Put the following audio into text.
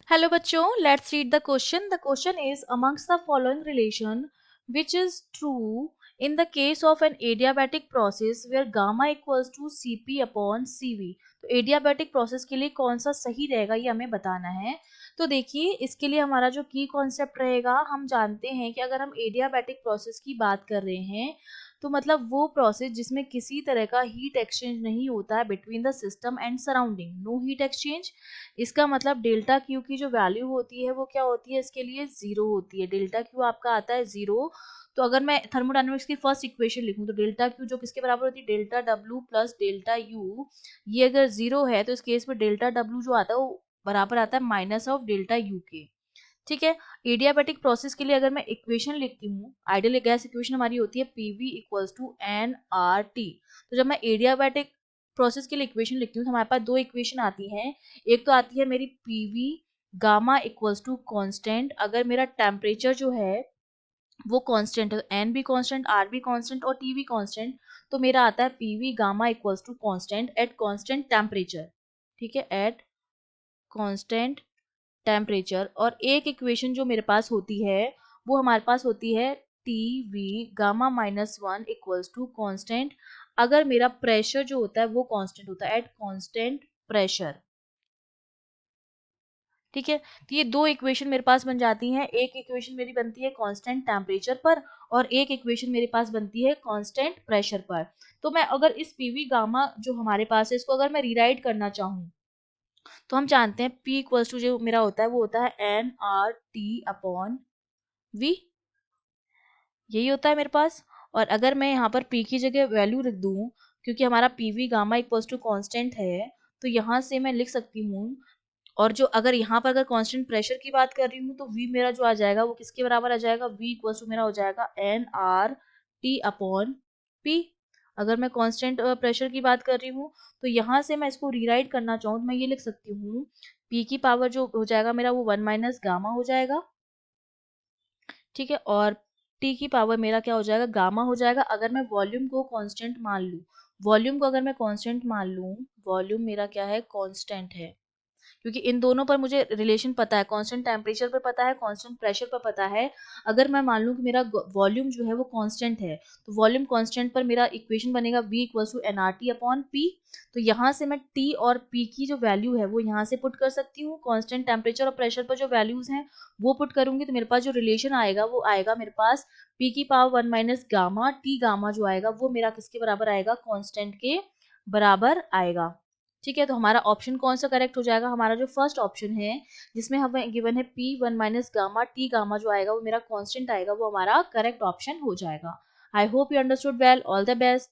Hello बच्चों, let's read the question. The question is amongst the following relation which is true in the case of an adiabatic process where gamma equals to Cp upon Cv. तो adiabatic process के लिए कौन सा सही रहेगा ये हमें बताना है. तो देखिए इसके लिए हमारा जो की कॉन्सेप्ट रहेगा, हम जानते हैं कि अगर हम एडियाबैटिक प्रोसेस की बात कर रहे हैं तो मतलब वो प्रोसेस जिसमें किसी तरह का हीट एक्सचेंज नहीं होता है between the system and surrounding, no heat exchange. इसका मतलब डेल्टा क्यू की जो वैल्यू होती है वो क्या होती है, इसके लिए जीरो होती है. डेल्टा क्यू आपका आता है जीरो. तो अगर मैं थर्मोडायनेमिक्स की फर्स्ट इक्वेशन लिखूं तो डेल्टा क्यू जो किसके बराबर होती है, delta W plus delta U. ये अगर जीरो है तो इस केस में डेल्टा डब्ल्यू जो आता है वो बराबर आता है माइनस ऑफ डेल्टा यू के. ठीक है. एडियाबैटिक प्रोसेस के लिए अगर मैं इक्वेशन लिखती हूँ, आइडियल गैस इक्वेशन हमारी होती है PV equals to N R T. तो जब मैं एडियाबैटिक प्रोसेस के लिए इक्वेशन लिखती हूँ तो हमारे पास दो इक्वेशन आती हैं. एक तो आती है मेरी PV gamma equals to constant, अगर मेरा टेम्परेचर जो है वो कांस्टेंट है, एन भी कांस्टेंट, आर भी कांस्टेंट और टी भी कांस्टेंट, तो मेरा आता है PV gamma equals to constant at constant temperature. ठीक है, एट कांस्टेंट टेम्परेचर. और एक इक्वेशन जो मेरे पास होती है वो हमारे पास होती है T V gamma minus one equals to constant, अगर मेरा प्रेशर जो होता है वो कांस्टेंट होता है एट कांस्टेंट प्रेशर. ठीक है. तो ये दो इक्वेशन मेरे पास बन जाती हैं. एक इक्वेशन मेरी बनती है कांस्टेंट टेम्परेचर पर और एक इक्वेशन मेरे पास बनती है कांस्टेंट प्रेशर पर. तो मैं अगर इस पीवी गामा जो हमारे पास है इसको अगर मैं रीराइट करना चाहूँ तो हम जानते हैं P इक्वल्स टू जो मेरा होता है वो होता है N R T upon V. यही होता है मेरे पास. और अगर मैं यहाँ पर P की जगह वैल्यू रख दूँ, क्योंकि हमारा P V gamma equals to constant है, तो यहाँ से मैं लिख सकती हूँ. और जो अगर यहाँ पर अगर कांस्टेंट प्रेशर की बात कर रही हूँ तो V मेरा जो आ जाएगा वो किसके बराबर आ जाएगा, V इक्वल्स टू मेरा हो जाएगा N R T upon P. अगर मैं कांस्टेंट प्रेशर की बात कर रही हूँ तो यहाँ से मैं इसको रीराइट करना चाहूँ तो मैं ये लिख सकती हूँ P की पावर जो हो जाएगा मेरा वो वन माइनस गामा हो जाएगा. ठीक है. और T की पावर मेरा क्या हो जाएगा, गामा हो जाएगा. अगर मैं वॉल्यूम को कांस्टेंट मान लूँ, वॉल्यूम को अगर मैं कांस्टेंट मान लूँ, वॉल्यूम मेरा क्या है, कांस्टेंट है. क्योंकि इन दोनों पर मुझे रिलेशन पता है, कांस्टेंट टेम्परेचर पर पता है, कांस्टेंट प्रेशर पर पता है. अगर मैं मान लूँ कि मेरा वॉल्यूम जो है वो कांस्टेंट है तो वॉल्यूम कांस्टेंट पर मेरा इक्वेशन बनेगा V equals to N R T upon P. तो यहाँ से मैं T और P की जो वैल्यू है वो यहाँ से पुट कर सकती हूँ. कांस्टेंट टेम्परेचर और प्रेशर पर जो वैल्यूज हैं वो पुट करूंगी तो मेरे पास जो रिलेशन आएगा वो आएगा मेरे पास P की power one minus gamma, T gamma जो आएगा वो मेरा किसके बराबर आएगा, कांस्टेंट के बराबर आएगा. ठीक है. तो हमारा ऑप्शन कौन सा करेक्ट हो जाएगा, हमारा जो फर्स्ट ऑप्शन है जिसमें हमें गिवन है P one minus gamma, T gamma जो आएगा वो मेरा कांस्टेंट आएगा, वो हमारा करेक्ट ऑप्शन हो जाएगा. I hope you understood well. All the best.